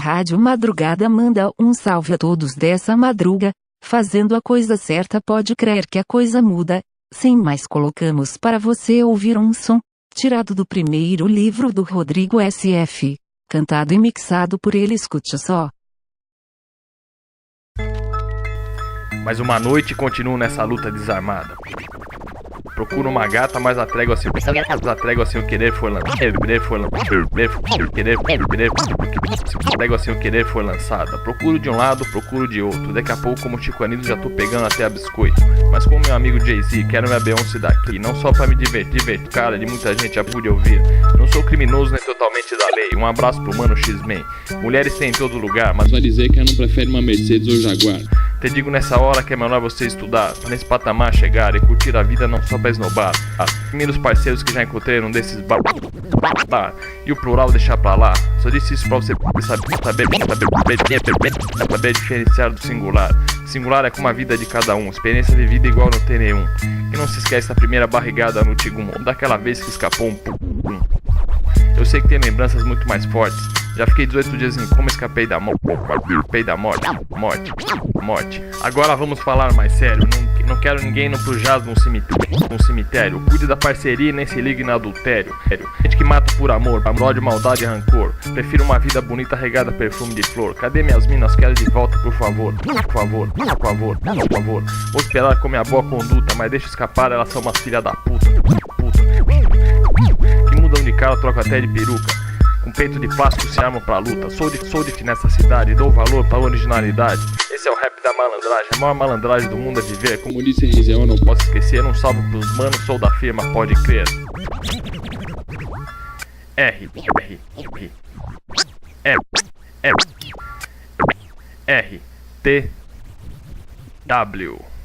Rádio Madrugada manda um salve a todos dessa madruga. Fazendo a coisa certa pode crer que a coisa muda. Sem mais, colocamos para você ouvir um som tirado do primeiro livro do Rodrigo SF, cantado e mixado por ele. Escute só. Mais uma noite e continuo nessa luta desarmada. Procuro uma gata, mas a trégua sem o querer foi lançada. Procuro de um lado, procuro de outro. Daqui a pouco, como Chico Anísio, já tô pegando até a biscoito. Mas como meu amigo Jay-Z, quero minha Beyoncé daqui. Não só pra me divertir, cara, de muita gente já pude ouvir. Não sou criminoso nem totalmente da lei. Um abraço pro mano X-Men. Mulheres tem em todo lugar, mas vai dizer que eu não prefere uma Mercedes ou Jaguar. Te digo nessa hora que é melhor você estudar, pra nesse patamar chegar e curtir a vida não só pra esnobar. Primeiros parceiros que já encontrei num desses bar e o plural deixar pra lá. Só disse isso pra você saber diferenciar do singular. Singular é como a vida de cada um, experiência vivida igual não tem nenhum. E não se esquece da primeira barrigada no Tigum, daquela vez que escapou um pum. Eu sei que tem lembranças muito mais fortes. Já fiquei 18 dias em coma, escapei da morte. Agora vamos falar mais sério. Não quero ninguém no pro jazz num cemitério. Cuide da parceria e nem se ligue no adultério. Gente que mata por amor, ódio, maldade e rancor. Prefiro uma vida bonita regada a perfume de flor. Cadê minhas minas? Quero de volta, por favor. Vou esperar com minha boa conduta, mas deixa escapar, elas são umas filha da puta. Que mudam de cara, troca até de peruca. Com peito de plástico se armam pra luta. Sou de nessa cidade, dou valor pra originalidade. Esse é o rap da malandragem, a maior malandragem do mundo é viver. Como disse Rizé, eu não posso esquecer. Um salve pros manos, sou da firma, pode crer. R T W